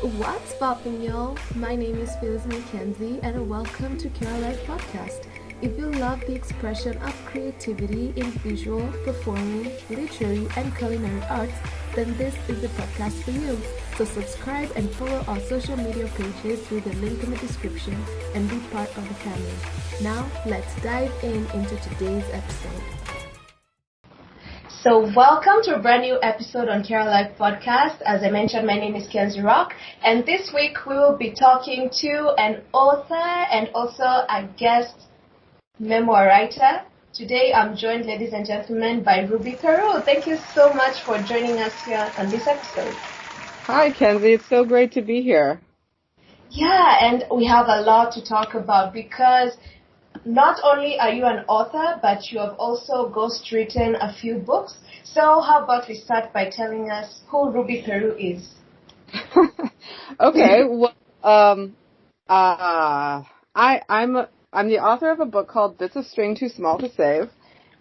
What's poppin', y'all? My name is Phyllis McKenzie, and welcome to Care Life Podcast. If you love the expression of creativity in visual, performing, literary, and culinary arts, then this is the podcast for you. So subscribe and follow our social media pages through the link in the description and be part of the family. Now, let's dive into today's episode. So welcome to a brand new episode on Care Life Podcast. As I mentioned, my name is Kenzie Rock, and this week we will be talking to an author and also a guest memoir writer. Today I'm joined, ladies and gentlemen, by Ruby Peru. Thank you so much for joining us here on this episode. Hi, Kenzie. It's so great to be here. Yeah, and we have a lot to talk about because not only are you an author, but you have also ghostwritten a few books. So how about we start by telling us who Ruby Peru is? Okay. Well, I'm the author of a book called "Bits of String Too Small to Save,"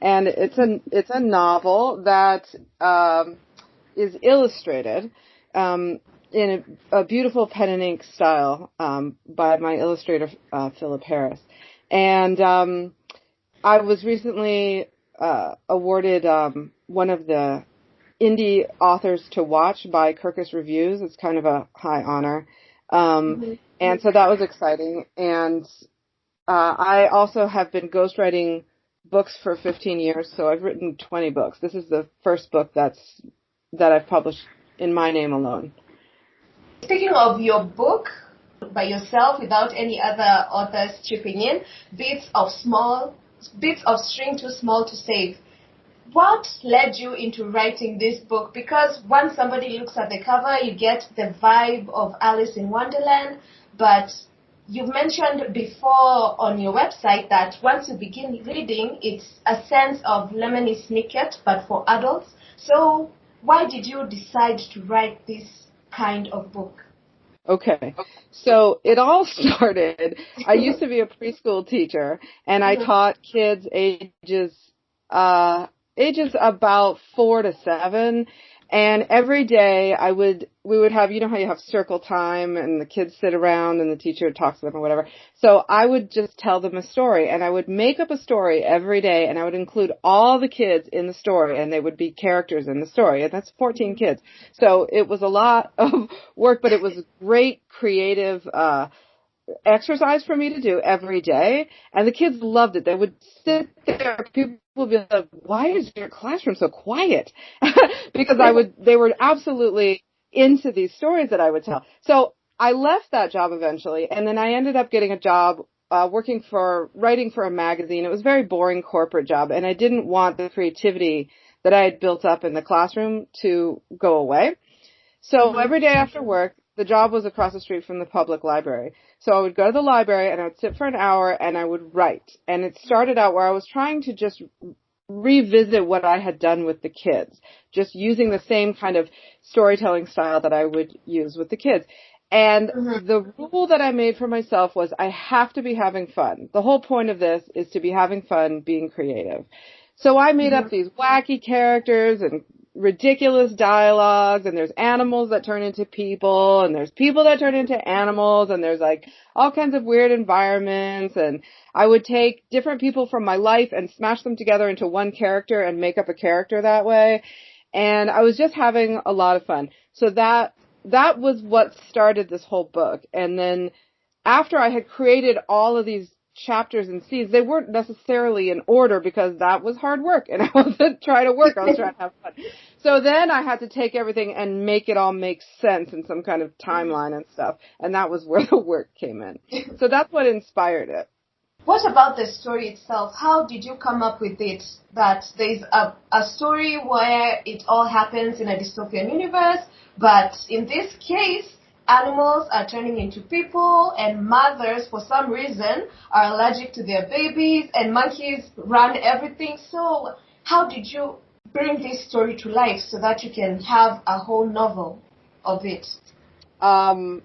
and it's a novel that is illustrated in a beautiful pen and ink style by my illustrator Philip Harris. And I was recently awarded one of the indie authors to watch by Kirkus Reviews. It's kind of a high honor. And so that was exciting. And I also have been ghostwriting books for 15 years, so I've written 20 books. This is the first book that I've published in my name alone. Speaking of your book, by yourself without any other authors chipping in, bits of string too small to save. What led you into writing this book? Because once somebody looks at the cover, you get the vibe of Alice in Wonderland, but you've mentioned before on your website that once you begin reading, it's a sense of Lemony Snicket, but for adults. So why did you decide to write this kind of book? Okay. So it all started, I used to be a preschool teacher, and I taught kids ages about 4 to 7. And every day we would have, you know how you have circle time and the kids sit around and the teacher talks to them or whatever. So I would just tell them a story, and I would make up a story every day, and I would include all the kids in the story, and they would be characters in the story. And that's 14 kids. So it was a lot of work, but it was a great creative, exercise for me to do every day, and the kids loved it. They would sit there, people would be like, why is your classroom so quiet? Because they were absolutely into these stories that I would tell. So I left that job eventually, and then I ended up getting a job writing for a magazine. It was a very boring corporate job, and I didn't want the creativity that I had built up in the classroom to go away. So every day after work, the job was across the street from the public library. So I would go to the library and I would sit for an hour and I would write. And it started out where I was trying to just revisit what I had done with the kids, just using the same kind of storytelling style that I would use with the kids. And the rule that I made for myself was I have to be having fun. The whole point of this is to be having fun, being creative. So I made up these wacky characters and ridiculous dialogues, and there's animals that turn into people, and there's people that turn into animals, and there's like all kinds of weird environments, and I would take different people from my life and smash them together into one character and make up a character that way. And I was just having a lot of fun. So that was what started this whole book. And then after I had created all of these chapters and scenes, they weren't necessarily in order because that was hard work and I wasn't trying to work, I was trying to have fun. So then I had to take everything and make it all make sense in some kind of timeline and stuff, and that was where the work came in. So that's what inspired it. What about the story itself? How did you come up with it? That there's a story where it all happens in a dystopian universe, but in this case, animals are turning into people, and mothers, for some reason, are allergic to their babies, and monkeys run everything. So how did you bring this story to life so that you can have a whole novel of it? I'm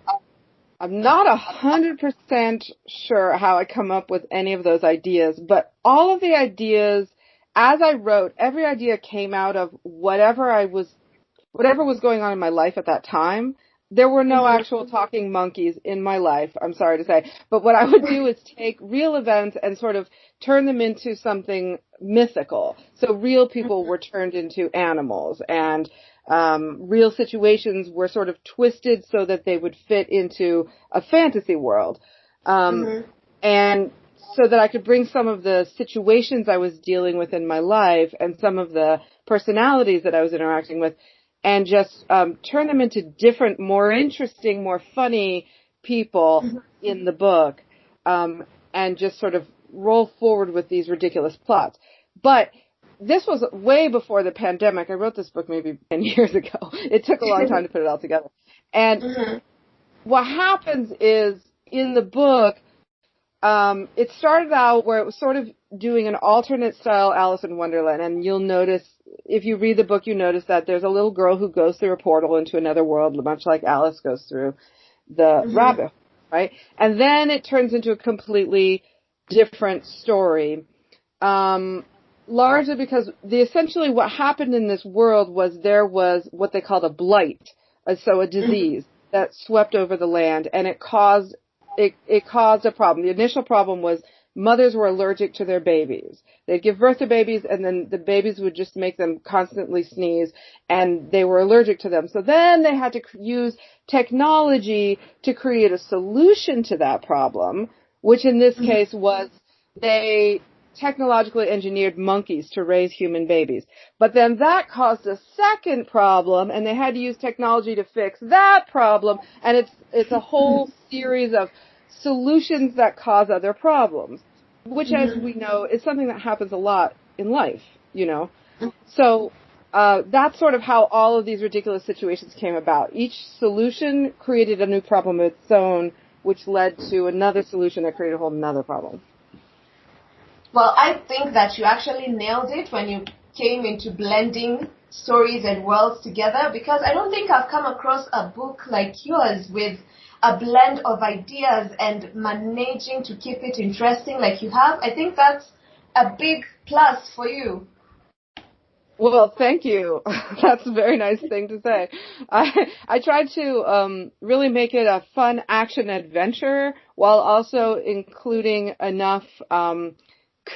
not 100% sure how I come up with any of those ideas, but all of the ideas, as I wrote, every idea came out of whatever was going on in my life at that time. There were no actual talking monkeys in my life, I'm sorry to say. But what I would do is take real events and sort of turn them into something mythical. So real people were turned into animals, and real situations were sort of twisted so that they would fit into a fantasy world. And so that I could bring some of the situations I was dealing with in my life and some of the personalities that I was interacting with, and just turn them into different, more interesting, more funny people in the book, and just sort of roll forward with these ridiculous plots. But this was way before the pandemic. I wrote this book maybe 10 years ago. It took a long time to put it all together. And what happens is, in the book, it started out where it was sort of doing an alternate style Alice in Wonderland, and you'll notice, if you read the book, you notice that there's a little girl who goes through a portal into another world, much like Alice goes through the rabbit hole, right? And then it turns into a completely different story, largely because essentially what happened in this world was there was what they called a blight, so a disease that swept over the land, and it caused a problem. The initial problem was mothers were allergic to their babies. They'd give birth to babies, and then the babies would just make them constantly sneeze, and they were allergic to them. So then they had to use technology to create a solution to that problem, which in this case was they technologically engineered monkeys to raise human babies. But then that caused a second problem, and they had to use technology to fix that problem, and it's a whole series of solutions that cause other problems, which, as we know, is something that happens a lot in life, you know. So that's sort of how all of these ridiculous situations came about. Each solution created a new problem of its own, which led to another solution that created a whole another problem. Well, I think that you actually nailed it when you came into blending stories and worlds together, because I don't think I've come across a book like yours with a blend of ideas and managing to keep it interesting like you have. I think that's a big plus for you. Well, thank you. That's a very nice thing to say. I tried to really make it a fun action adventure while also including enough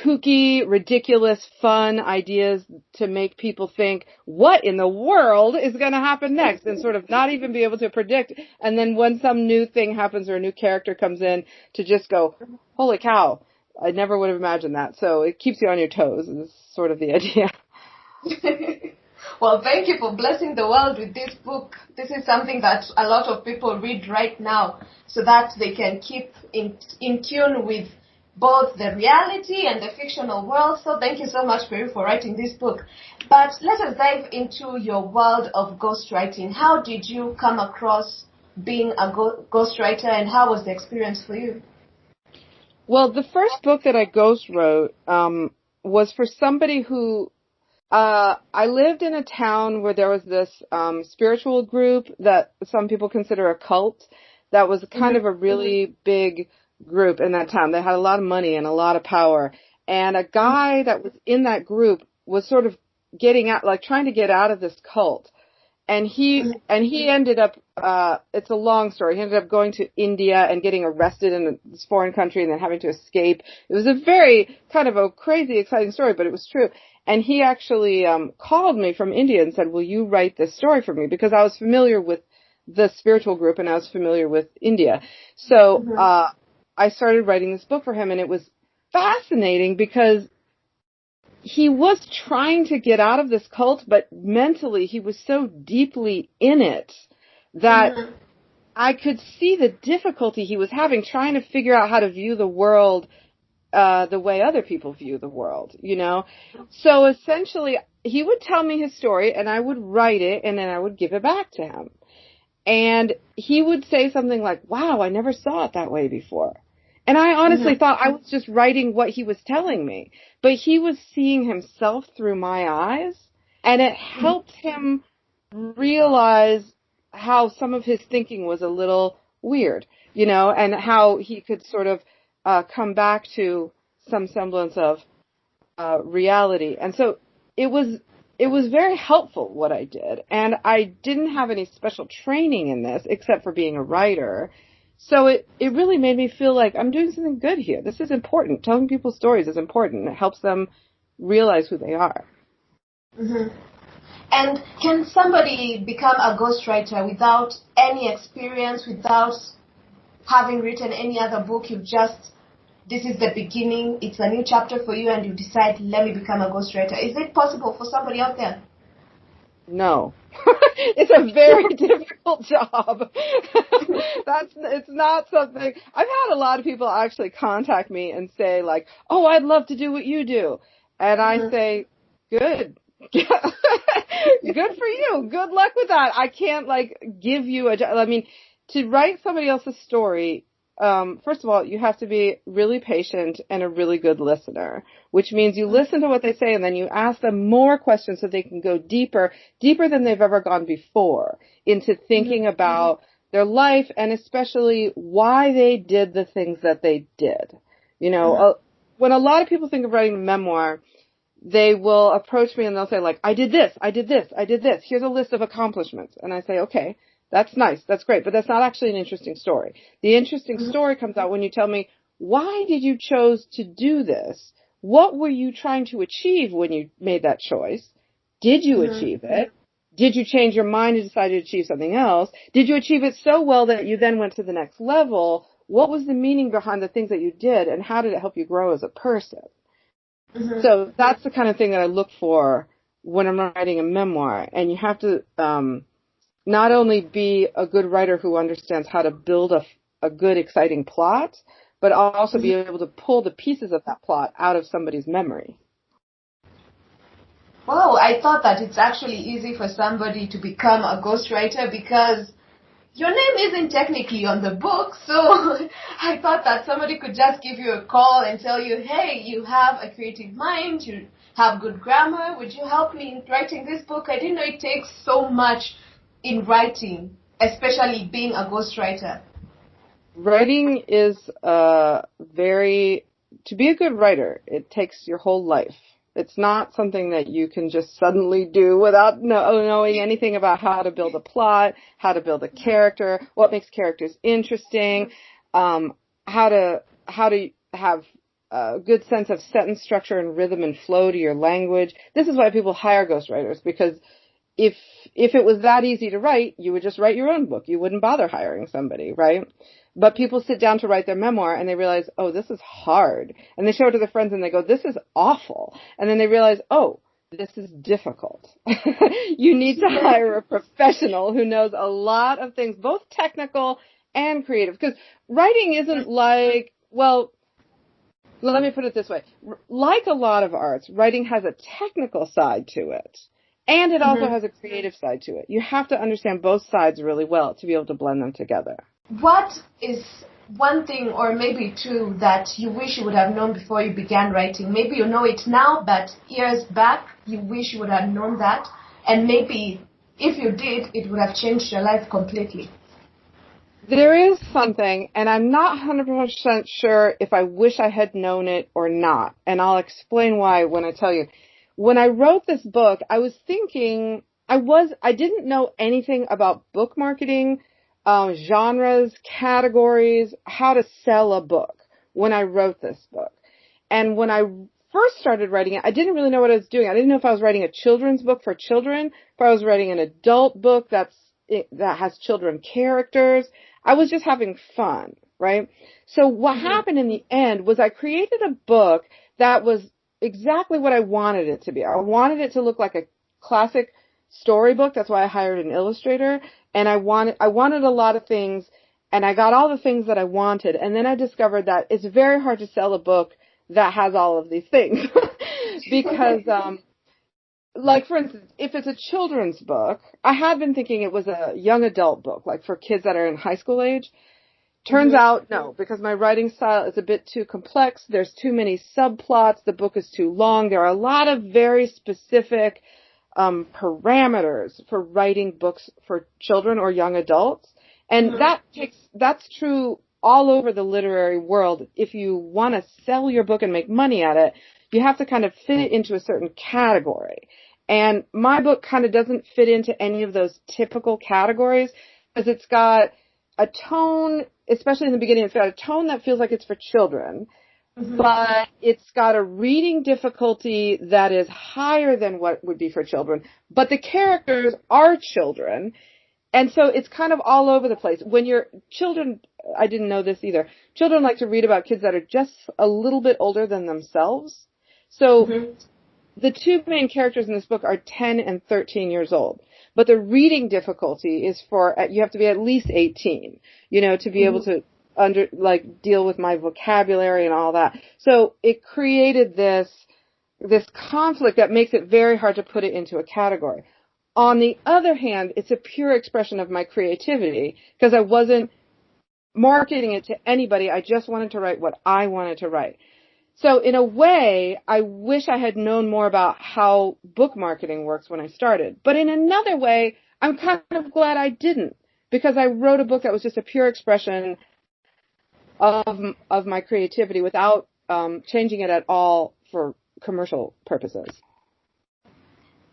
kooky, ridiculous, fun ideas to make people think, what in the world is going to happen next? And sort of not even be able to predict. And then when some new thing happens or a new character comes in, to just go, holy cow, I never would have imagined that. So it keeps you on your toes, is sort of the idea. Well, thank you for blessing the world with this book. This is something that a lot of people read right now so that they can keep in tune with both the reality and the fictional world. So thank you so much, Peru, for writing this book. But let us dive into your world of ghostwriting. How did you come across being a ghostwriter, and how was the experience for you? Well, the first book that I ghost wrote was for somebody who I lived in a town where there was this spiritual group that some people consider a cult that was kind of a really big group in that town. They had a lot of money and a lot of power. And a guy that was in that group was sort of getting out, like trying to get out of this cult. And he ended up, it's a long story. He ended up going to India and getting arrested in this foreign country and then having to escape. It was a very kind of a crazy, exciting story, but it was true. And he actually called me from India and said, will you write this story for me? Because I was familiar with the spiritual group and I was familiar with India. So I started writing this book for him, and it was fascinating because he was trying to get out of this cult, but mentally he was so deeply in it that I could see the difficulty he was having trying to figure out how to view the world the way other people view the world, you know? So essentially, he would tell me his story, and I would write it, and then I would give it back to him. And he would say something like, wow, I never saw it that way before. And I honestly thought I was just writing what he was telling me. But he was seeing himself through my eyes, and it helped him realize how some of his thinking was a little weird, you know, and how he could sort of come back to some semblance of reality. And so it was it was very helpful what I did. And I didn't have any special training in this except for being a writer. So it really made me feel like I'm doing something good here. This is important. Telling people stories is important. It helps them realize who they are. Mm-hmm. And can somebody become a ghostwriter without any experience, without having written any other book? This is the beginning, it's a new chapter for you, and you decide, let me become a ghostwriter. Is it possible for somebody out there? No. It's a very difficult job. It's not something, I've had a lot of people actually contact me and say like, oh, I'd love to do what you do. And I say, good. Good for you. Good luck with that. I can't like give you a job. I mean, to write somebody else's story, first of all, you have to be really patient and a really good listener, which means you listen to what they say and then you ask them more questions so they can go deeper than they've ever gone before into thinking about their life and especially why they did the things that they did. You know, when a lot of people think of writing a memoir, they will approach me and they'll say like, I did this. Here's a list of accomplishments. And I say, okay. That's nice. That's great. But that's not actually an interesting story. The interesting story comes out when you tell me, why did you choose to do this? What were you trying to achieve when you made that choice? Did you achieve it? Did you change your mind and decide to achieve something else? Did you achieve it so well that you then went to the next level? What was the meaning behind the things that you did and how did it help you grow as a person? So that's the kind of thing that I look for when I'm writing a memoir. And you have to, not only be a good writer who understands how to build a good, exciting plot, but also be able to pull the pieces of that plot out of somebody's memory. Wow, I thought that it's actually easy for somebody to become a ghostwriter because your name isn't technically on the book, so I thought that somebody could just give you a call and tell you, hey, you have a creative mind, you have good grammar, would you help me in writing this book? I didn't know it takes so much in writing, especially being a ghostwriter. Writing is to be a good writer, it takes your whole life. It's not something that you can just suddenly do without knowing anything about how to build a plot, how to build a character, what makes characters interesting, how to have a good sense of sentence structure and rhythm and flow to your language. This is why people hire ghostwriters, because if it was that easy to write, you would just write your own book. You wouldn't bother hiring somebody, right? But people sit down to write their memoir and they realize, oh, this is hard. And they show it to their friends and they go, this is awful. And then they realize, oh, this is difficult. You need to hire a professional who knows a lot of things, both technical and creative. Because writing isn't like, well, let me put it this way. Like a lot of arts, writing has a technical side to it. And it also has a creative side to it. You have to understand both sides really well to be able to blend them together. What is one thing or maybe two that you wish you would have known before you began writing? Maybe you know it now, but years back you wish you would have known that. And maybe if you did, it would have changed your life completely. There is something, and I'm not 100% sure if I wish I had known it or not. And I'll explain why when I tell you. When I wrote this book, I was thinking, I didn't know anything about book marketing, genres, categories, how to sell a book when I wrote this book. And when I first started writing it, I didn't really know what I was doing. I didn't know if I was writing a children's book for children, if I was writing an adult book that has children characters. I was just having fun, right? So what happened in the end was I created a book that was exactly what I wanted it to be. I wanted it to look like a classic storybook. That's why I hired an illustrator. And I wanted a lot of things, and I got all the things that I wanted. And then I discovered that it's very hard to sell a book that has all of these things. Because, like for instance, if it's a children's book, I had been thinking it was a young adult book, like for kids that are in high school age. Turns out, no, because my writing style is a bit too complex. There's too many subplots. The book is too long. There are a lot of very specific parameters for writing books for children or young adults. And that's true all over the literary world. If you want to sell your book and make money at it, you have to kind of fit it into a certain category. And my book kind of doesn't fit into any of those typical categories because it's got a tone, especially in the beginning, it's got a tone that feels like it's for children, but it's got a reading difficulty that is higher than what would be for children. But the characters are children. And so it's kind of all over the place. When you're children, I didn't know this either. Children like to read about kids that are just a little bit older than themselves. So the two main characters in this book are 10 and 13 years old. But the reading difficulty is for, you have to be at least 18, to be able to deal with my vocabulary and all that. So it created this conflict that makes it very hard to put it into a category. On the other hand, it's a pure expression of my creativity because I wasn't marketing it to anybody. I just wanted to write what I wanted to write. So in a way, I wish I had known more about how book marketing works when I started. But in another way, I'm kind of glad I didn't because I wrote a book that was just a pure expression of my creativity without changing it at all for commercial purposes.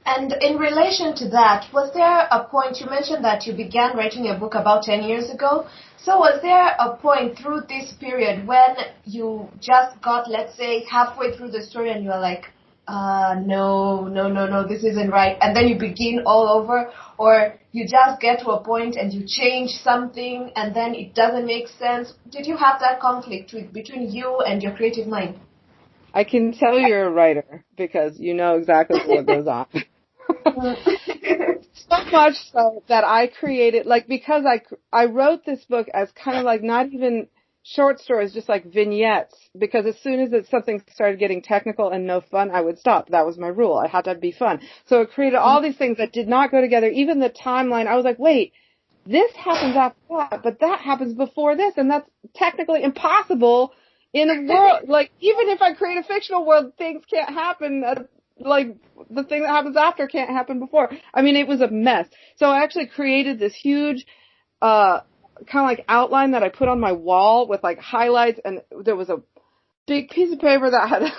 And in relation to that, was there a point, you mentioned that you began writing a book about 10 years ago. So was there a point through this period when you just got, let's say, halfway through the story and you were like, no, this isn't right. And then you begin all over, or you just get to a point and you change something and then it doesn't make sense. Did you have that conflict between you and your creative mind? I can tell you're a writer because you know exactly what goes on. So much so that I created, because I wrote this book as kind of like not even short stories, just like vignettes, because as soon as something started getting technical and no fun, I would stop. That was my rule. I had to be fun. So it created all these things that did not go together. Even the timeline, I was like, wait, this happens after that, but that happens before this, and that's technically impossible in a world, even if I create a fictional world, things can't happen, the thing that happens after can't happen before. I mean, it was a mess. So I actually created this huge, kind of like outline that I put on my wall with highlights, and there was a big piece of paper that had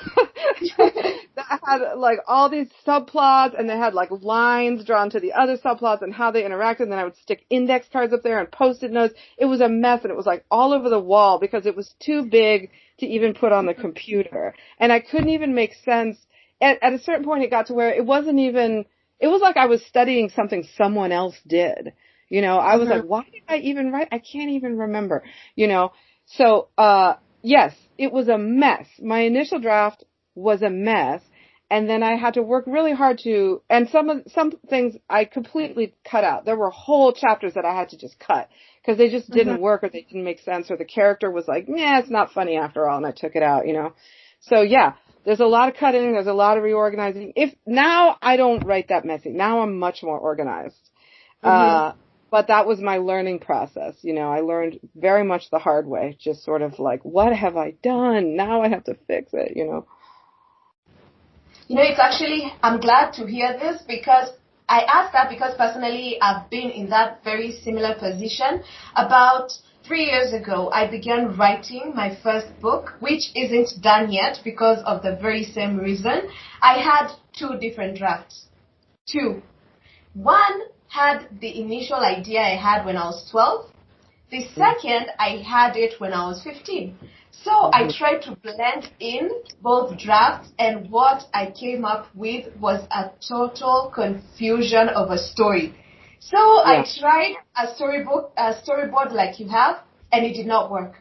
all these subplots, and they had lines drawn to the other subplots and how they interacted, and then I would stick index cards up there and post-it notes. It was a mess, and it was all over the wall because it was too big to even put on the computer. And I couldn't even make sense. At a certain point, it got to where it was like I was studying something someone else did. I was like, why did I even write? I can't even remember, So, yes, it was a mess. My initial draft was a mess. And then I had to work really hard and some things I completely cut out. There were whole chapters that I had to just cut because they just didn't work or they didn't make sense or the character was like, it's not funny after all. And I took it out, So yeah. There's a lot of cutting. There's a lot of reorganizing. Now I don't write that messy. Now I'm much more organized. But that was my learning process. I learned very much the hard way. Just sort of what have I done? Now I have to fix it, It's actually, I'm glad to hear this because I asked that because personally I've been in that very similar position. About 3 years ago, I began writing my first book, which isn't done yet because of the very same reason. I had 2 different drafts. 2. One had the initial idea I had when I was 12. The second, I had it when I was 15. So I tried to blend in both drafts, and what I came up with was a total confusion of a story. So I tried a storyboard like you have, and it did not work.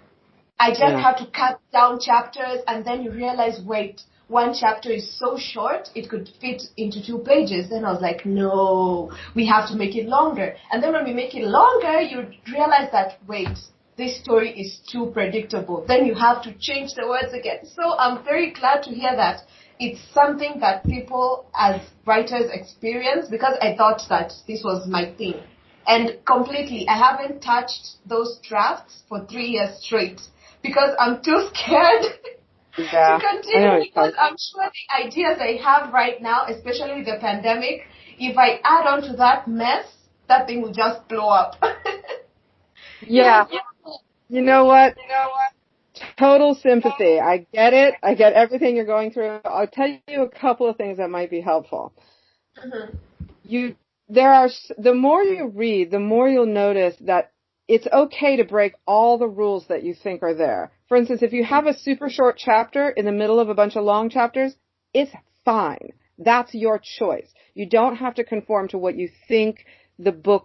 I just had to cut down chapters, and then you realize, wait, one chapter is so short, it could fit into 2 pages. Then I was like, no, we have to make it longer. And then when we make it longer, you realize that, wait, this story is too predictable. Then you have to change the words again. So I'm very glad to hear that it's something that people as writers experience because I thought that this was my thing. And completely, I haven't touched those drafts for 3 years straight because I'm too scared to continue because I'm sure the ideas I have right now, especially with the pandemic, if I add on to that mess, that thing will just blow up. Yeah. You know what? Total sympathy. I get it. I get everything you're going through. I'll tell you a couple of things that might be helpful. Mm-hmm. you the more you read, the more you'll notice that it's okay to break all the rules that you think are there. For instance, if you have a super short chapter in the middle of a bunch of long chapters, it's fine. That's your choice. You don't have to conform to what you think the book,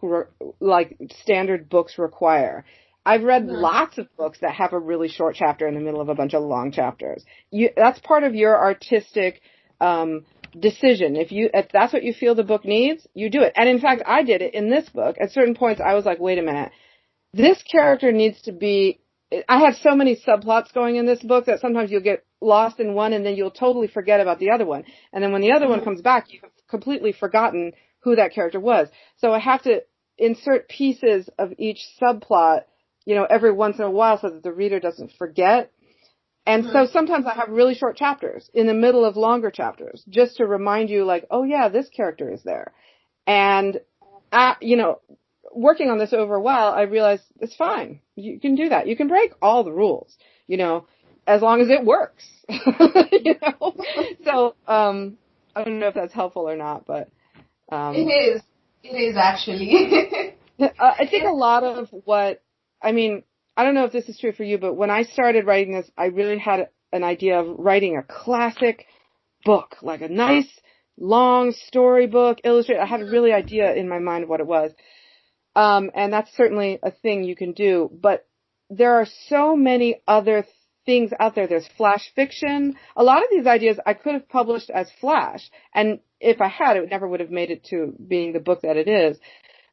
like standard books require. I've read Mm-hmm. lots of books that have a really short chapter in the middle of a bunch of long chapters. That's part of your artistic, decision. If that's what you feel the book needs, you do it. And in fact, I did it in this book. At certain points, I was like, wait a minute, this character needs to be, I have so many subplots going in this book that sometimes you'll get lost in one and then you'll totally forget about the other one. And then when the other one comes back, you've completely forgotten who that character was. So I have to insert pieces of each subplot, every once in a while so that the reader doesn't forget. And so sometimes I have really short chapters in the middle of longer chapters just to remind you like, oh yeah, this character is there. And, working on this over a while, I realized it's fine. You can do that. You can break all the rules, as long as it works. So, I don't know if that's helpful or not, but, It is. It is actually. I think a lot of I don't know if this is true for you, but when I started writing this, I really had an idea of writing a classic book, like a nice, long story book, illustrated. I had a really idea in my mind of what it was. And that's certainly a thing you can do, but there are so many other things out there. There's flash fiction. A lot of these ideas I could have published as flash, and if I had, it never would have made it to being the book that it is.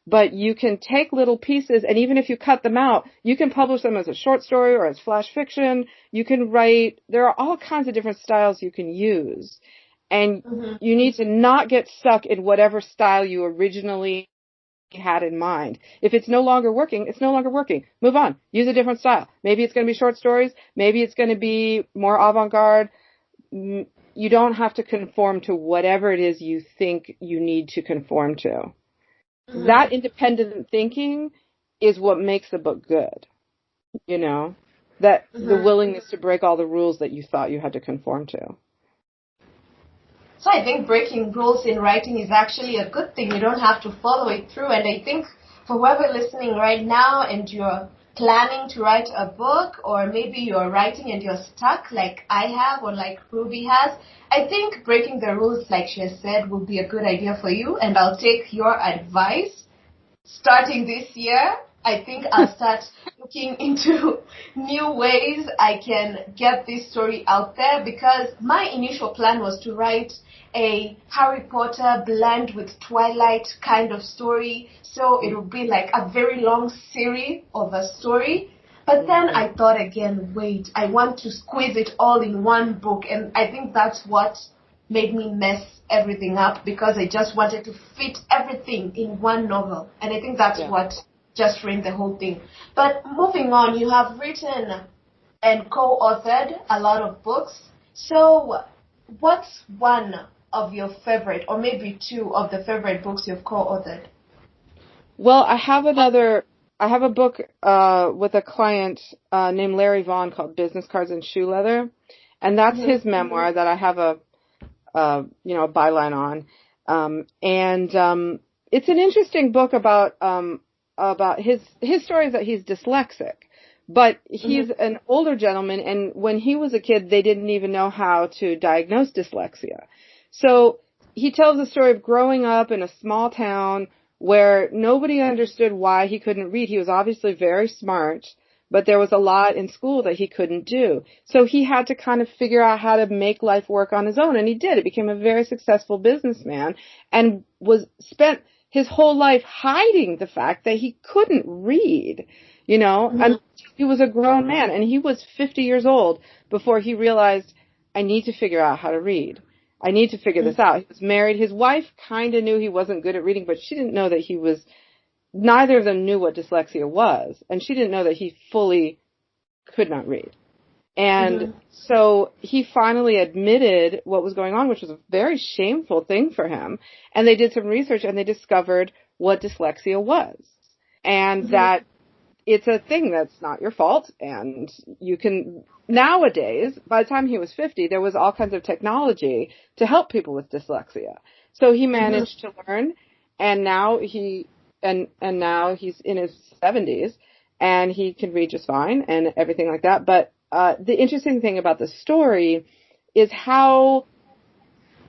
But you can take little pieces, and even if you cut them out, you can publish them as a short story or as flash fiction. You can write, there are all kinds of different styles you can use. And you need to not get stuck in whatever style you originally had in mind. If it's no longer working, it's no longer working. Move on. Use a different style. Maybe it's going to be short stories. Maybe it's going to be more avant-garde. You don't have to conform to whatever it is you think you need to conform to. That independent thinking is what makes a book good. That the willingness to break all the rules that you thought you had to conform to. So I think breaking rules in writing is actually a good thing. You don't have to follow it through. And I think for whoever listening right now and you're planning to write a book, or maybe you're writing and you're stuck like I have or like Ruby has, I think breaking the rules, like she has said, will be a good idea for you. And I'll take your advice. Starting this year, I think I'll start looking into new ways I can get this story out there, because my initial plan was to write a Harry Potter blend with Twilight kind of story. So it would be like a very long series of a story. But then I thought again, wait, I want to squeeze it all in one book. And I think that's what made me mess everything up, because I just wanted to fit everything in one novel. And I think that's what just ruined the whole thing. But moving on, you have written and co-authored a lot of books. So what's one of your favorite, or maybe two of the favorite books you've co-authored? Well, I have a book with a client named Larry Vaughn called Business Cards and Shoe Leather. And that's his memoir that I have a byline on. It's an interesting book about his story is that he's dyslexic, but he's an older gentleman, and when he was a kid, they didn't even know how to diagnose dyslexia. So he tells the story of growing up in a small town where nobody understood why he couldn't read. He was obviously very smart, but there was a lot in school that he couldn't do. So he had to kind of figure out how to make life work on his own, and he did. He became a very successful businessman and spent his whole life hiding the fact that he couldn't read, and he was a grown man, and he was 50 years old before he realized, I need to figure out how to read. I need to figure this out. He was married. His wife kind of knew he wasn't good at reading, but she didn't know that neither of them knew what dyslexia was, and she didn't know that he fully could not read. And so he finally admitted what was going on, which was a very shameful thing for him. And they did some research and they discovered what dyslexia was. And that it's a thing that's not your fault. And you can, nowadays, by the time he was 50, there was all kinds of technology to help people with dyslexia. So he managed to learn, and now now he's in his 70s, and he can read just fine and everything like that. But the interesting thing about the story is how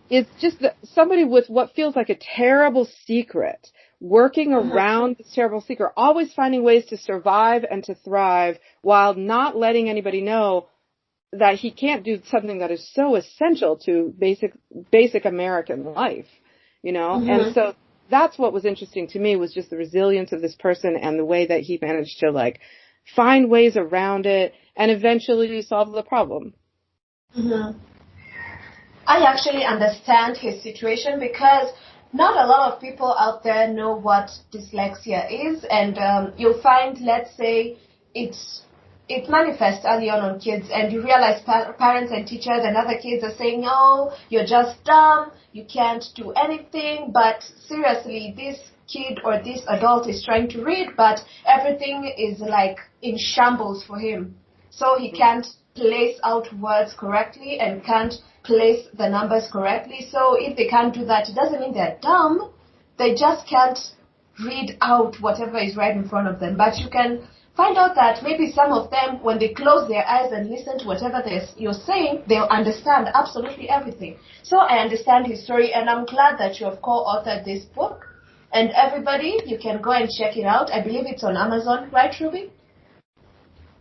it's just somebody with what feels like a terrible secret, working around this terrible secret, always finding ways to survive and to thrive while not letting anybody know that he can't do something that is so essential to basic American life, you know? And so that's what was interesting to me, was just the resilience of this person and the way that he managed to like find ways around it and eventually solve the problem. I actually understand his situation because not a lot of people out there know what dyslexia is, and you'll find, let's say, it manifests early on kids, and you realize parents and teachers and other kids are saying, "Oh, you're just dumb, you can't do anything," but seriously, this kid or this adult is trying to read, but everything is like in shambles for him. So he can't place out words correctly and can't place the numbers correctly. So if they can't do that, it doesn't mean they're dumb. They just can't read out whatever is right in front of them. But you can find out that maybe some of them, when they close their eyes and listen to whatever you're saying, they'll understand absolutely everything. So I understand his story, and I'm glad that you have co-authored this book. And everybody, you can go and check it out. I believe it's on Amazon, right, Ruby?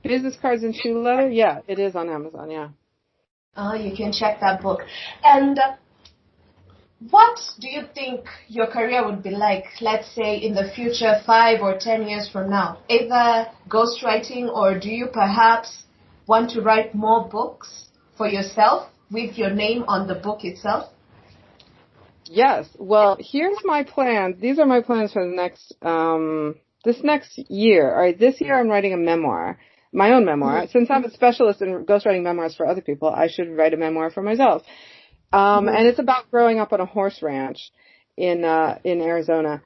Business Cards and Shoe Leather? Yeah, it is on Amazon, yeah. You can check that book. And what do you think your career would be like, let's say, in the future, 5 or 10 years from now? Either ghostwriting, or do you perhaps want to write more books for yourself with your name on the book itself? Yes. Well, here's my plan. These are my plans for the this next year. All right, this year I'm writing a memoir. My own memoir. Since I'm a specialist in ghostwriting memoirs for other people, I should write a memoir for myself. And it's about growing up on a horse ranch in Arizona.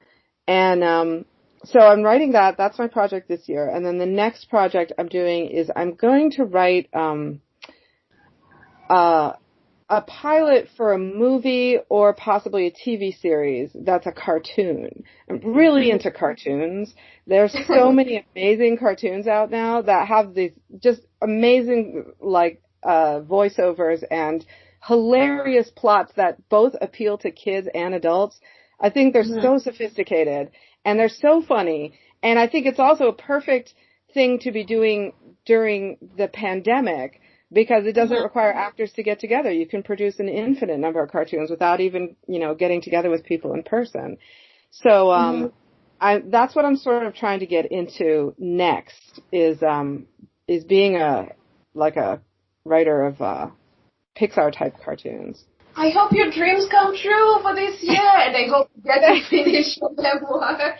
And so I'm writing that. That's my project this year. And then the next project I'm doing is I'm going to write a pilot for a movie or possibly a TV series that's a cartoon. I'm really into cartoons. There's so many amazing cartoons out now that have these just amazing voiceovers and hilarious plots that both appeal to kids and adults. I think they're so sophisticated and they're so funny. And I think it's also a perfect thing to be doing during the pandemic, because it doesn't require actors to get together. You can produce an infinite number of cartoons without even, getting together with people in person. So, that's what I'm sort of trying to get into next is being a writer of, Pixar type cartoons. I hope your dreams come true for this year, and I hope you get to finish your memoir.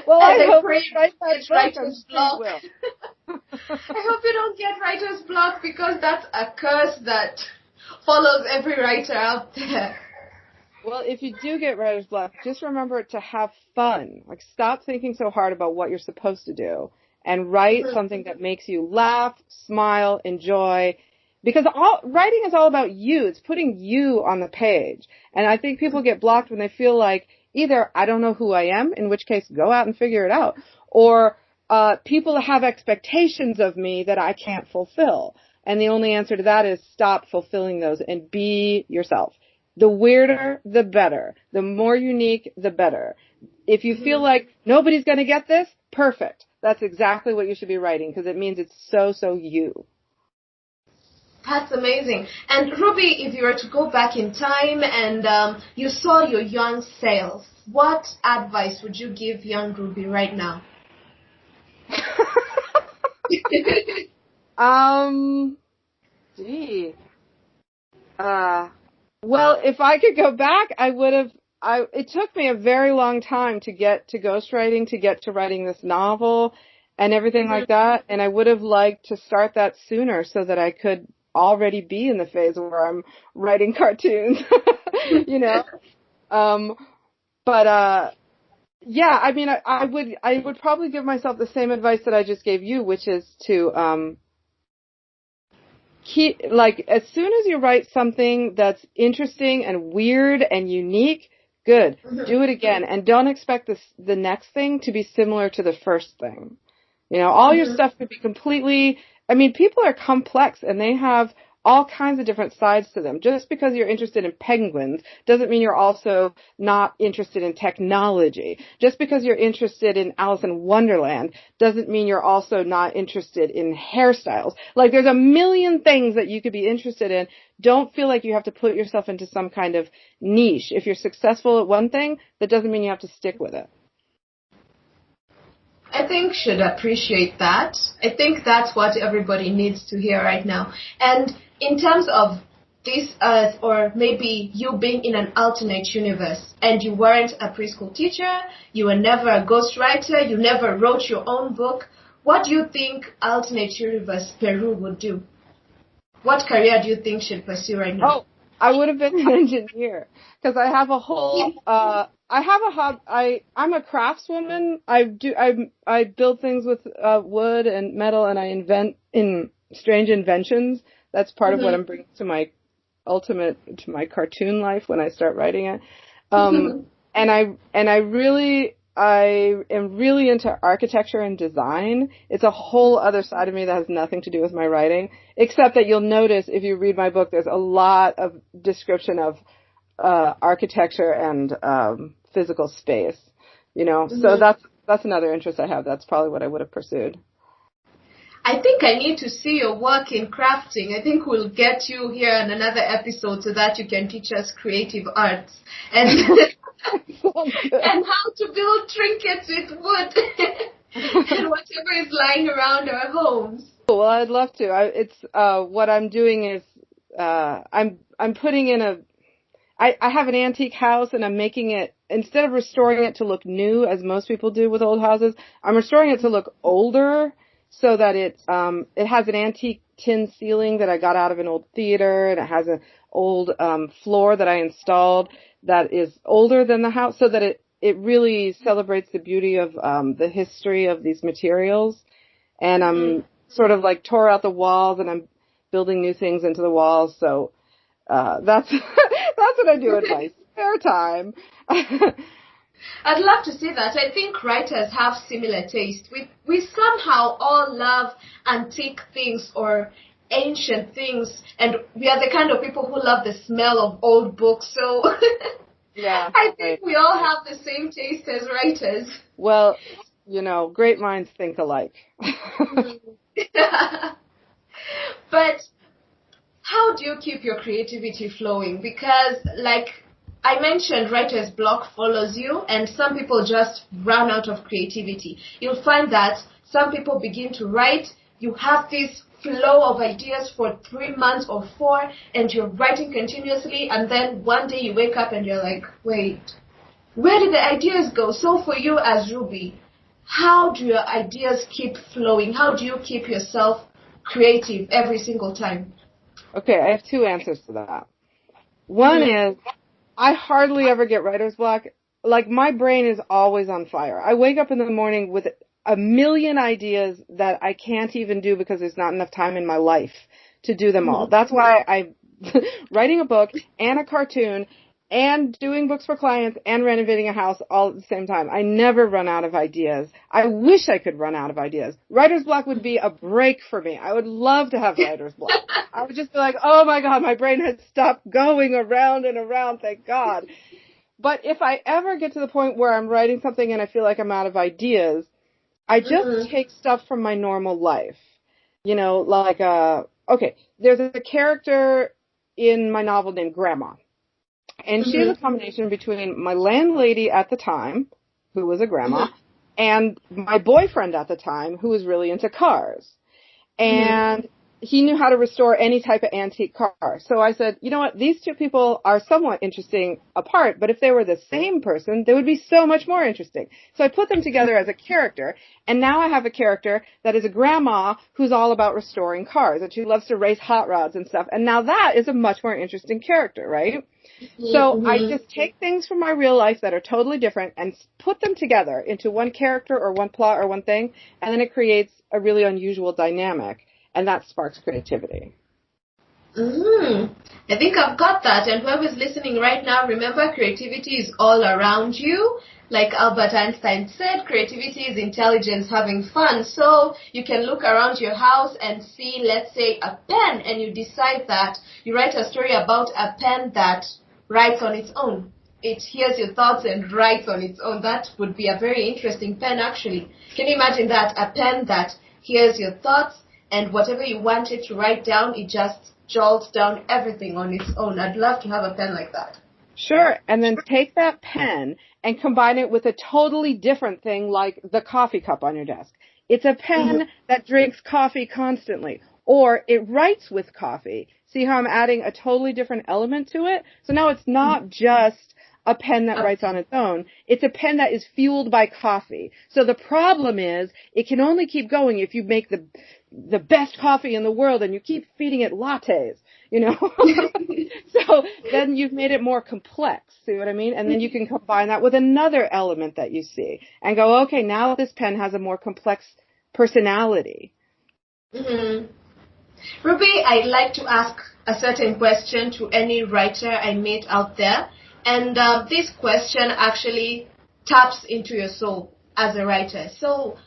Well, and I hope pray you write that writer's block. will. I hope you don't get writer's block, because that's a curse that follows every writer out there. Well, if you do get writer's block, just remember to have fun. Like, stop thinking so hard about what you're supposed to do and write something that makes you laugh, smile, enjoy. Because writing is all about you. It's putting you on the page. And I think people get blocked when they feel like either I don't know who I am, in which case go out and figure it out, or people have expectations of me that I can't fulfill. And the only answer to that is stop fulfilling those and be yourself. The weirder, the better. The more unique, the better. If you feel like nobody's going to get this, perfect. That's exactly what you should be writing, because it means it's so you. That's amazing. And Ruby, if you were to go back in time and you saw your young self, what advice would you give young Ruby right now? Well, if I could go back, I would have. It took me a very long time to get to ghostwriting, to get to writing this novel and everything like that. And I would have liked to start that sooner so that I could already be in the phase where I'm writing cartoons, yeah, I mean, I would probably give myself the same advice that I just gave you, which is to, as soon as you write something that's interesting and weird and unique, Good. Do it again. And don't expect the next thing to be similar to the first thing. You know, all your stuff could be completely, I mean, people are complex and they have all kinds of different sides to them. Just because you're interested in penguins doesn't mean you're also not interested in technology. Just because you're interested in Alice in Wonderland doesn't mean you're also not interested in hairstyles. Like, there's a million things that you could be interested in. Don't feel like you have to put yourself into some kind of niche. If you're successful at one thing, that doesn't mean you have to stick with it. I think should appreciate that. I think that's what everybody needs to hear right now. And in terms of this earth, or maybe you being in an alternate universe, and you weren't a preschool teacher, you were never a ghostwriter, you never wrote your own book, what do you think alternate universe Peru would do? What career do you think should pursue right now? Oh, I would have been an engineer because I have a whole, I'm a craftswoman. I build things with wood and metal, and I invent in strange inventions. That's part of what I'm bringing to my cartoon life when I start writing it. And I am really into architecture and design. It's a whole other side of me that has nothing to do with my writing, except that you'll notice if you read my book, there's a lot of description of architecture and physical space, you know. So that's another interest I have. That's probably what I would have pursued. I think I need to see your work in crafting. I think we'll get you here in another episode so that you can teach us creative arts and and how to build trinkets with wood and whatever is lying around our homes. Well, I'd love to. What I'm doing is I'm putting in I have an antique house, and I'm making it, instead of restoring it to look new as most people do with old houses, I'm restoring it to look older, so that it has an antique tin ceiling that I got out of an old theater, and it has an old floor that I installed that is older than the house, so that it really celebrates the beauty of the history of these materials. And I'm sort of like tore out the walls, and I'm building new things into the walls. So that's what I do in my spare time. I'd love to see that. I think writers have similar taste. We somehow all love antique things or ancient things, and we are the kind of people who love the smell of old books. So yeah, I think we all have the same taste as writers. Well, you know, great minds think alike. But how do you keep your creativity flowing? Because, like I mentioned, writer's block follows you, and some people just run out of creativity. You'll find that some people begin to write, you have this flow of ideas for 3 months or 4, and you're writing continuously, and then one day you wake up and you're like, wait, where did the ideas go? So for you as Ruby, how do your ideas keep flowing? How do you keep yourself creative every single time? Okay, I have 2 answers to that. One is, I hardly ever get writer's block. Like, my brain is always on fire. I wake up in the morning with a million ideas that I can't even do because there's not enough time in my life to do them all. That's why I'm writing a book and a cartoon and doing books for clients and renovating a house all at the same time. I never run out of ideas. I wish I could run out of ideas. Writer's block would be a break for me. I would love to have writer's block. I would just be like, oh my God, my brain has stopped going around and around, thank God. But if I ever get to the point where I'm writing something and I feel like I'm out of ideas, I just take stuff from my normal life. You know, like, okay, there's a character in my novel named Grandma. And she is a combination between my landlady at the time, who was a grandma, and my boyfriend at the time, who was really into cars. And he knew how to restore any type of antique car. So I said, you know what, these 2 people are somewhat interesting apart, but if they were the same person, they would be so much more interesting. So I put them together as a character, and now I have a character that is a grandma who's all about restoring cars, and she loves to race hot rods and stuff. And now that is a much more interesting character, right? So I just take things from my real life that are totally different and put them together into one character or one plot or one thing, and then it creates a really unusual dynamic, and that sparks creativity. I think I've got that. And whoever's listening right now, remember creativity is all around you. Like Albert Einstein said, creativity is intelligence having fun. So you can look around your house and see, let's say, a pen, and you decide that you write a story about a pen that writes on its own. It hears your thoughts and writes on its own. That would be a very interesting pen, actually. Can you imagine that? A pen that hears your thoughts, and whatever you want it to write down, it just jolts down everything on its own. I'd love to have a pen like that. Sure. And then take that pen and combine it with a totally different thing like the coffee cup on your desk. It's a pen that drinks coffee constantly, or it writes with coffee. See how I'm adding a totally different element to it? So now it's not just a pen that writes on its own. It's a pen that is fueled by coffee. So the problem is it can only keep going if you make the best coffee in the world and you keep feeding it lattes, you know. So then you've made it more complex. See what I mean? And then you can combine that with another element that you see and go, okay, now this pen has a more complex personality. Mm-hmm. Ruby, I'd like to ask a certain question to any writer I meet out there. And this question actually taps into your soul as a writer. So,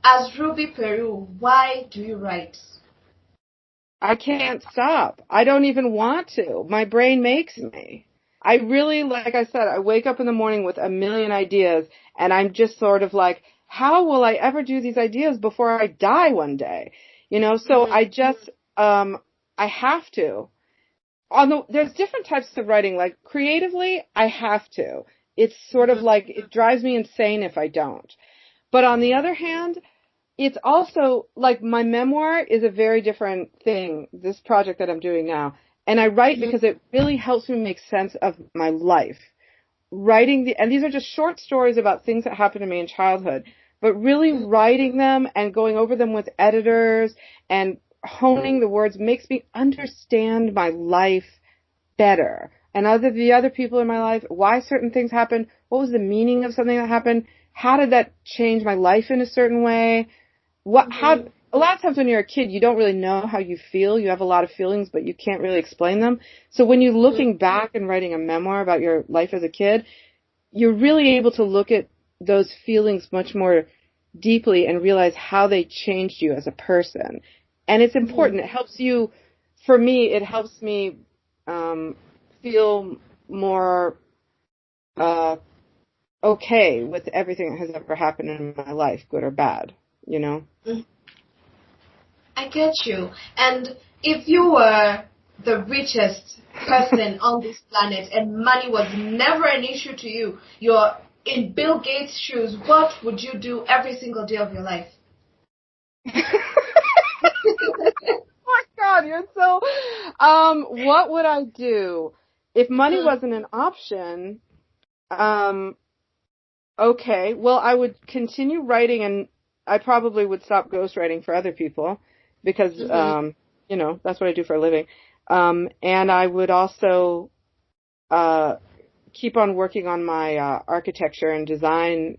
as Ruby Peru, why do you write? I can't stop. I don't even want to. My brain makes me. I really, like I said, I wake up in the morning with a million ideas, and I'm just sort of like, how will I ever do these ideas before I die one day? You know, so I just, I have to. There's different types of writing, like creatively, I have to. It's sort of like, it drives me insane if I don't. But on the other hand, it's also like my memoir is a very different thing, this project that I'm doing now. And I write because it really helps me make sense of my life. And these are just short stories about things that happened to me in childhood, but really writing them and going over them with editors and honing the words makes me understand my life better. And the other people in my life, why certain things happened, what was the meaning of something that happened, how did that change my life in a certain way? A lot of times when you're a kid, you don't really know how you feel. You have a lot of feelings, but you can't really explain them. So when you're looking back and writing a memoir about your life as a kid, you're really able to look at those feelings much more deeply and realize how they changed you as a person. And it's important. It helps you, for me, it helps me feel more okay with everything that has ever happened in my life, good or bad, you know? I get you. And if you were the richest person on this planet and money was never an issue to you, you're in Bill Gates' shoes, what would you do every single day of your life? Oh my God, you're so, what would I do? If money wasn't an option, okay, well, I would continue writing, and I probably would stop ghostwriting for other people because, you know, that's what I do for a living. And I would also, keep on working on my, architecture and design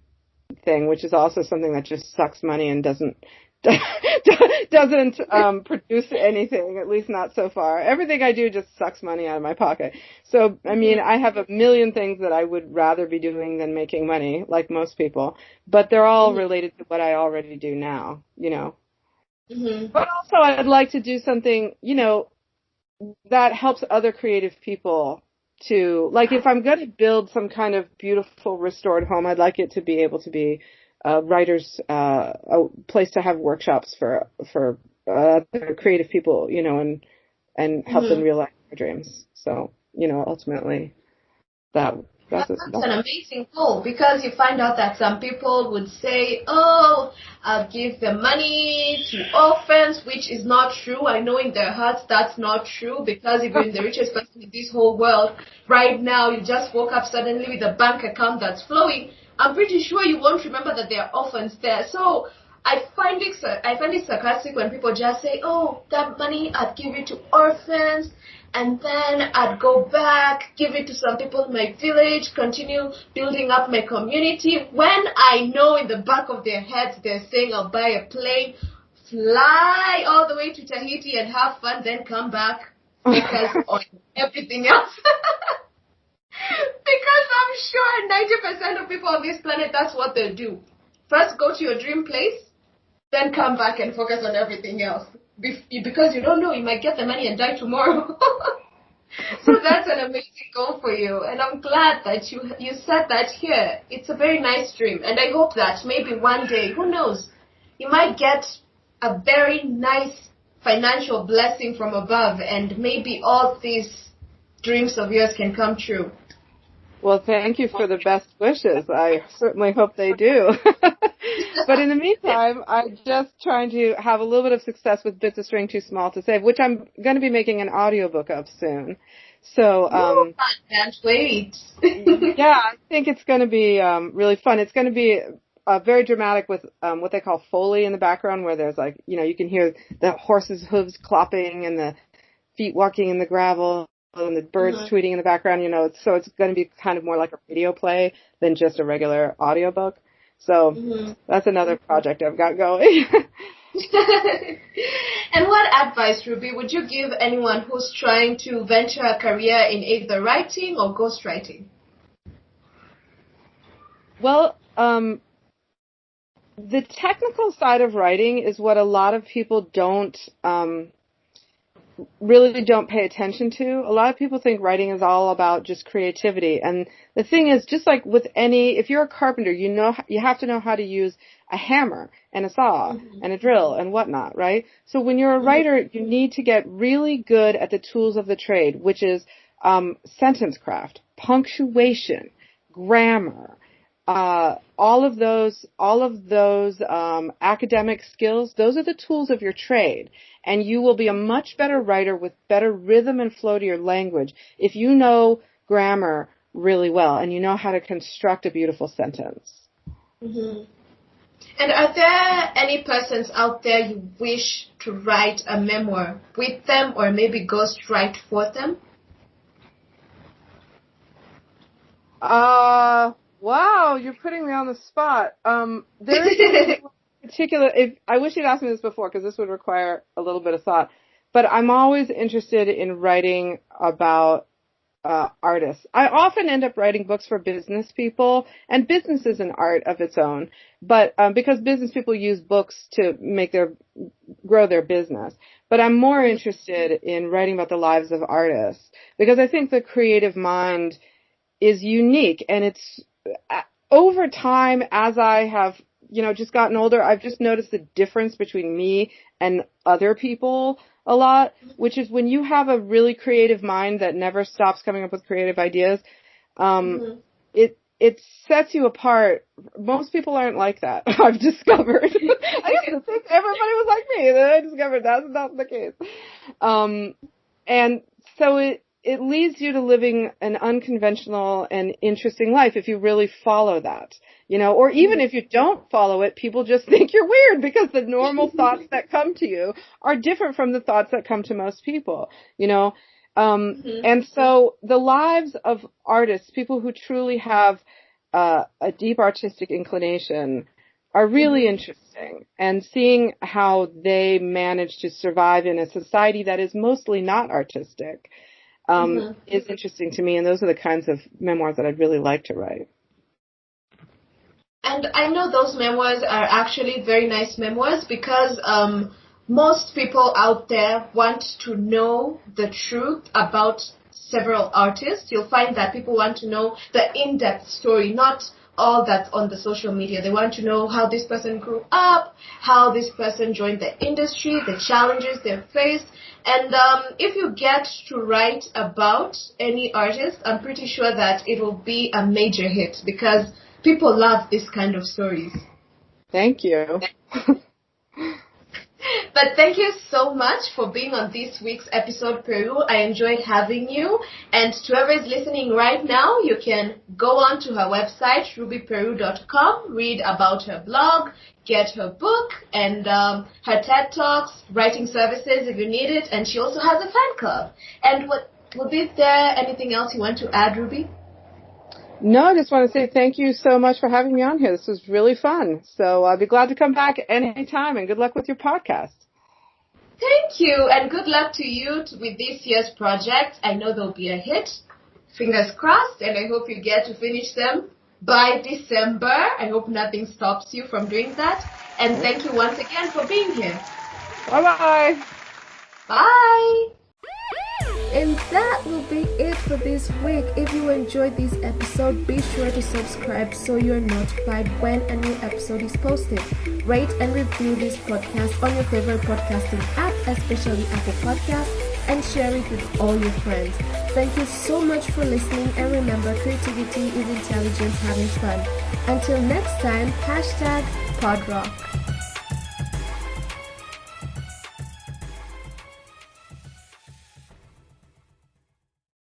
thing, which is also something that just sucks money and doesn't produce anything, at least not so far. Everything I do just sucks money out of my pocket. So, I mean, I have a million things that I would rather be doing than making money, like most people, but they're all related to what I already do now, you know. But also I'd like to do something, you know, that helps other creative people to, like, if I'm going to build some kind of beautiful restored home, I'd like it to be able to be a place to have workshops for creative people, you know, and help them realize their dreams. So, you know, ultimately that's an amazing goal, because you find out that some people would say, oh, I'll give the money to orphans, which is not true. I know in their hearts that's not true, because if you're the richest person in this whole world right now, you just woke up suddenly with a bank account that's flowing, I'm pretty sure you won't remember that there are orphans there. So I find it sarcastic when people just say, oh, that money, I'd give it to orphans, and then I'd go back, give it to some people in my village, continue building up my community, when I know in the back of their heads they're saying, I'll buy a plane, fly all the way to Tahiti and have fun, then come back focus on everything else. Because I'm sure 90% of people on this planet, that's what they'll do. First, go to your dream place, then come back and focus on everything else. Because you don't know, you might get the money and die tomorrow. So that's an amazing goal for you. And I'm glad that you said that here. It's a very nice dream. And I hope that maybe one day, who knows, you might get a very nice financial blessing from above and maybe all these dreams of yours can come true. Well, thank you for the best wishes. I certainly hope they do. But in the meantime, I'm just trying to have a little bit of success with Bits of String Too Small to Save, which I'm going to be making an audiobook of soon. So, I can't wait. yeah, I think it's going to be really fun. It's going to be very dramatic with what they call Foley in the background, where there's like, you can hear the horse's hooves clopping and the feet walking in the gravel and the birds tweeting in the background, so it's going to be kind of more like a radio play than just a regular audiobook. So that's another project I've got going. And what advice, Ruby, would you give anyone who's trying to venture a career in either writing or ghostwriting? Well, the technical side of writing is what a lot of people really don't pay attention to. A lot of people think writing is all about just creativity. And the thing is, just like with if you're a carpenter, you have to know how to use a hammer and a saw and a drill and whatnot, right? So when you're a writer, you need to get really good at the tools of the trade, which is sentence craft, punctuation, grammar, all of those academic skills. Those are the tools of your trade, and you will be a much better writer with better rhythm and flow to your language if you know grammar really well and you know how to construct a beautiful sentence. And are there any persons out there you wish to write a memoir with them or maybe ghostwrite for them? Wow, you're putting me on the spot. There is particular. I wish you'd asked me this before, because this would require a little bit of thought. But I'm always interested in writing about artists. I often end up writing books for business people, and business is an art of its own. But because business people use books to grow their business. But I'm more interested in writing about the lives of artists, because I think the creative mind is unique, and it's over time, as I have, just gotten older, I've just noticed the difference between me and other people a lot, which is when you have a really creative mind that never stops coming up with creative ideas, it sets you apart. Most people aren't like that, I've discovered. I used to think everybody was like me, and then I discovered that's not the case. And so it leads you to living an unconventional and interesting life if you really follow that, or even if you don't follow it, people just think you're weird because the normal thoughts that come to you are different from the thoughts that come to most people, And so the lives of artists, people who truly have a deep artistic inclination, are really interesting, and seeing how they manage to survive in a society that is mostly not artistic is interesting to me, and those are the kinds of memoirs that I'd really like to write. And I know those memoirs are actually very nice memoirs because most people out there want to know the truth about several artists. You'll find that people want to know the in-depth story, not all that's on the social media. They want to know how this person grew up, how this person joined the industry, the challenges they faced. And if you get to write about any artist, I'm pretty sure that it will be a major hit because people love this kind of stories. Thank you. But thank you so much for being on this week's episode, Peru. I enjoyed having you. And to whoever is listening right now, you can go on to her website, rubyperu.com, read about her blog, get her book, and her TED Talks, writing services if you need it. And she also has a fan club. And is there anything else you want to add, Ruby? No, I just want to say thank you so much for having me on here. This was really fun. So I'll be glad to come back anytime, and good luck with your podcast. Thank you, and good luck to you with this year's project. I know they'll be a hit. Fingers crossed, and I hope you get to finish them by December. I hope nothing stops you from doing that. And thank you once again for being here. Bye-bye. Bye. And that will be it for this week. If you enjoyed this episode, be sure to subscribe so you're notified when a new episode is posted. Rate and review this podcast on your favorite podcasting app, especially Apple Podcasts, and share it with all your friends. Thank you so much for listening, and remember, creativity is intelligence having fun. Until next time, #PodRock.